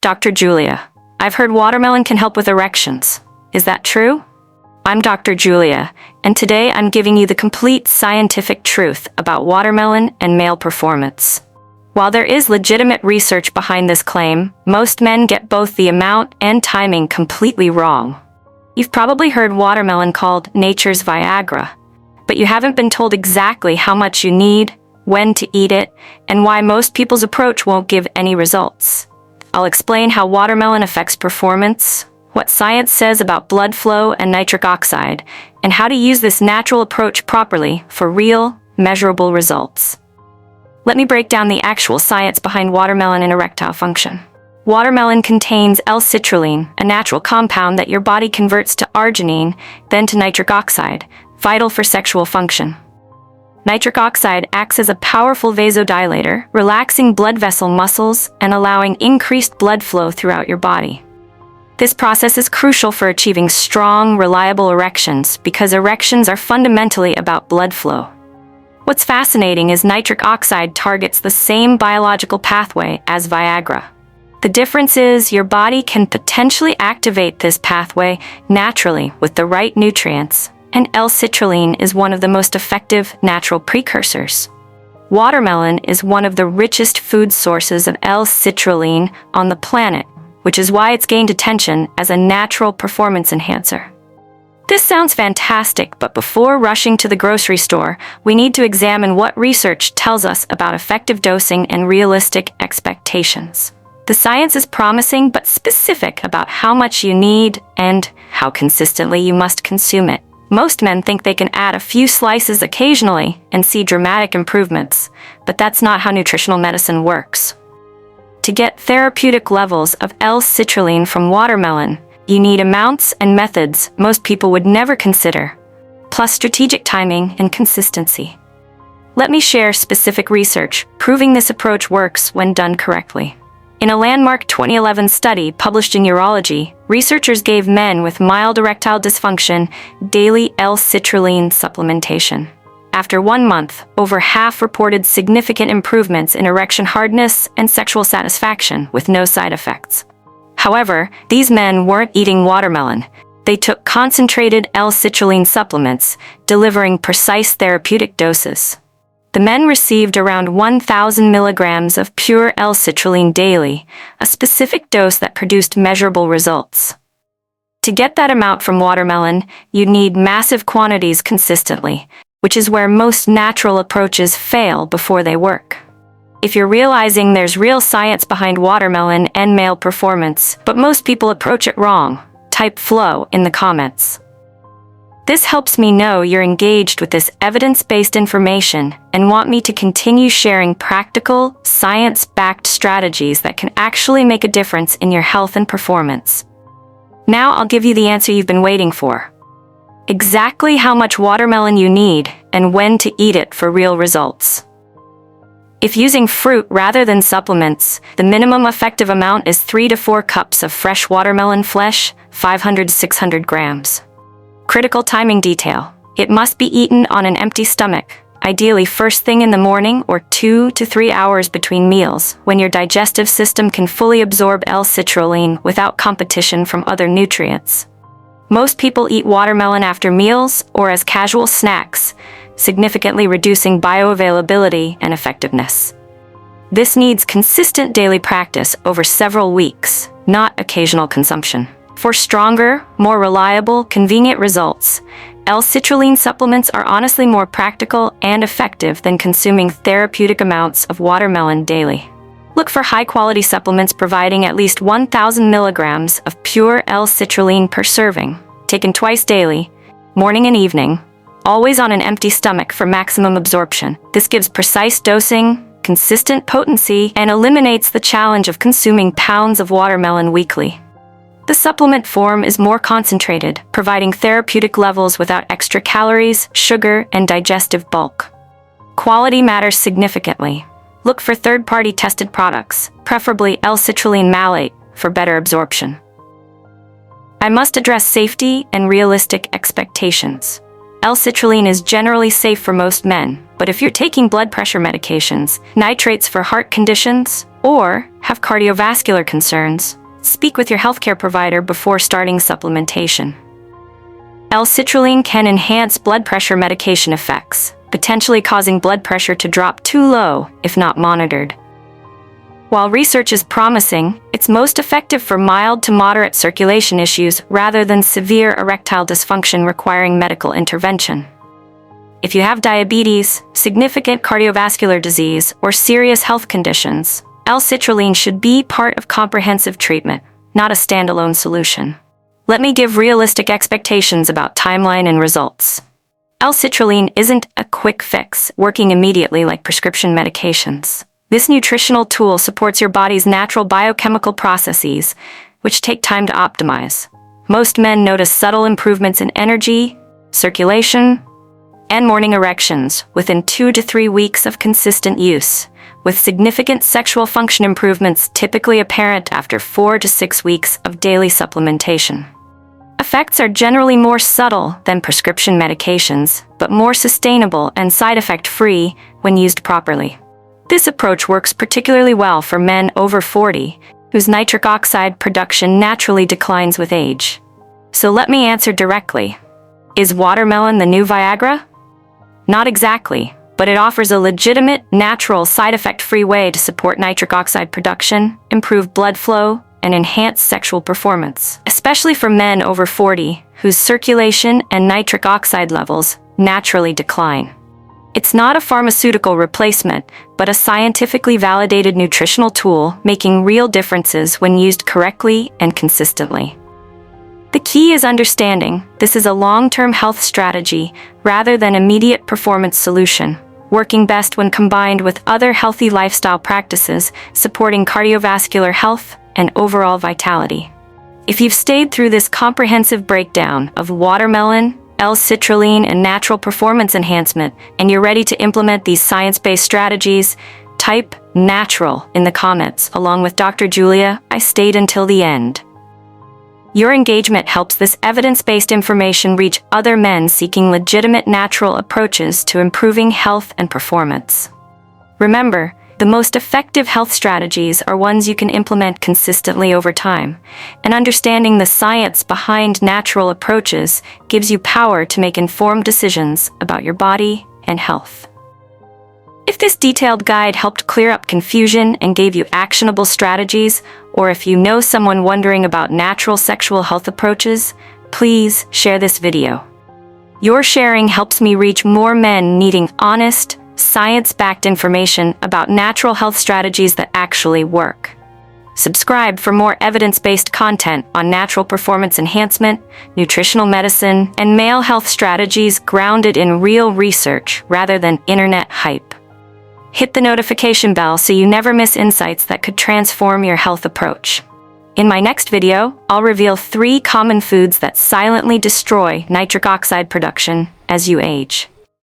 Dr. Julia, I've heard watermelon can help with erections. Is that true? I'm Dr. Julia, and today I'm giving you the complete scientific truth about watermelon and male performance. While there is legitimate research behind this claim, most men get both the amount and timing completely wrong. You've probably heard watermelon called nature's Viagra, but you haven't been told exactly how much you need, when to eat it, and why most people's approach won't give any results. I'll explain how watermelon affects performance, what science says about blood flow and nitric oxide, and how to use this natural approach properly for real, measurable results. Let me break down the actual science behind watermelon and erectile function. Watermelon contains L-citrulline, a natural compound that your body converts to arginine, then to nitric oxide, vital for sexual function. Nitric oxide acts as a powerful vasodilator, relaxing blood vessel muscles and allowing increased blood flow throughout your body. This process is crucial for achieving strong, reliable erections because erections are fundamentally about blood flow. What's fascinating is nitric oxide targets the same biological pathway as Viagra. The difference is your body can potentially activate this pathway naturally with the right nutrients, and L-citrulline is one of the most effective natural precursors. Watermelon is one of the richest food sources of L-citrulline on the planet, which is why it's gained attention as a natural performance enhancer. This sounds fantastic, but before rushing to the grocery store, we need to examine what research tells us about effective dosing and realistic expectations. The science is promising but specific about how much you need and how consistently you must consume it. Most men think they can add a few slices occasionally and see dramatic improvements, but that's not how nutritional medicine works. To get therapeutic levels of L-citrulline from watermelon, you need amounts and methods most people would never consider, plus strategic timing and consistency. Let me share specific research proving this approach works when done correctly. In a landmark 2011 study published in Urology, researchers gave men with mild erectile dysfunction daily L-citrulline supplementation. After 1 month, over half reported significant improvements in erection hardness and sexual satisfaction with no side effects. However, these men weren't eating watermelon. They took concentrated L-citrulline supplements, delivering precise therapeutic doses. The men received around 1,000 milligrams of pure L-citrulline daily, a specific dose that produced measurable results. To get that amount from watermelon, you'd need massive quantities consistently, which is where most natural approaches fail before they work. If you're realizing there's real science behind watermelon and male performance, but most people approach it wrong, type "flow" in the comments. This helps me know you're engaged with this evidence-based information and want me to continue sharing practical, science-backed strategies that can actually make a difference in your health and performance. Now I'll give you the answer you've been waiting for. Exactly how much watermelon you need and when to eat it for real results. If using fruit rather than supplements, the minimum effective amount is 3 to 4 cups of fresh watermelon flesh, 500 to 600 grams. Critical timing detail. It must be eaten on an empty stomach, ideally first thing in the morning or 2 to 3 hours between meals, when your digestive system can fully absorb L-citrulline without competition from other nutrients. Most people eat watermelon after meals or as casual snacks, significantly reducing bioavailability and effectiveness. This needs consistent daily practice over several weeks, not occasional consumption. For stronger, more reliable, convenient results, L-citrulline supplements are honestly more practical and effective than consuming therapeutic amounts of watermelon daily. Look for high-quality supplements providing at least 1,000 milligrams of pure L-citrulline per serving, taken twice daily, morning and evening, always on an empty stomach for maximum absorption. This gives precise dosing, consistent potency, and eliminates the challenge of consuming pounds of watermelon weekly. The supplement form is more concentrated, providing therapeutic levels without extra calories, sugar, and digestive bulk. Quality matters significantly. Look for third-party tested products, preferably L-citrulline malate, for better absorption. I must address safety and realistic expectations. L-citrulline is generally safe for most men, but if you're taking blood pressure medications, nitrates for heart conditions, or have cardiovascular concerns, speak with your healthcare provider before starting supplementation. L-citrulline can enhance blood pressure medication effects, potentially causing blood pressure to drop too low if not monitored. While research is promising, it's most effective for mild to moderate circulation issues rather than severe erectile dysfunction requiring medical intervention. If you have diabetes, significant cardiovascular disease, or serious health conditions, L-citrulline should be part of comprehensive treatment, not a standalone solution. Let me give realistic expectations about timeline and results. L-citrulline isn't a quick fix, working immediately like prescription medications. This nutritional tool supports your body's natural biochemical processes, which take time to optimize. Most men notice subtle improvements in energy, circulation, and morning erections within 2 to 3 weeks of consistent use, with significant sexual function improvements typically apparent after 4 to 6 weeks of daily supplementation. Effects are generally more subtle than prescription medications, but more sustainable and side effect-free when used properly. This approach works particularly well for men over 40, whose nitric oxide production naturally declines with age. So let me answer directly. Is watermelon the new Viagra? Not exactly, but it offers a legitimate, natural, side effect-free way to support nitric oxide production, improve blood flow, and enhance sexual performance, especially for men over 40, whose circulation and nitric oxide levels naturally decline. It's not a pharmaceutical replacement, but a scientifically validated nutritional tool making real differences when used correctly and consistently. The key is understanding this is a long-term health strategy rather than immediate performance solution, working best when combined with other healthy lifestyle practices supporting cardiovascular health and overall vitality. If you've stayed through this comprehensive breakdown of watermelon, L-citrulline, and natural performance enhancement, and you're ready to implement these science-based strategies, type "natural" in the comments. Along with Dr. Julia, I stayed until the end. Your engagement helps this evidence-based information reach other men seeking legitimate natural approaches to improving health and performance. Remember, the most effective health strategies are ones you can implement consistently over time, and understanding the science behind natural approaches gives you power to make informed decisions about your body and health. If this detailed guide helped clear up confusion and gave you actionable strategies, or if you know someone wondering about natural sexual health approaches, please share this video. Your sharing helps me reach more men needing honest, science-backed information about natural health strategies that actually work. Subscribe for more evidence-based content on natural performance enhancement, nutritional medicine, and male health strategies grounded in real research rather than internet hype. Hit the notification bell so you never miss insights that could transform your health approach. In my next video, I'll reveal 3 common foods that silently destroy nitric oxide production as you age.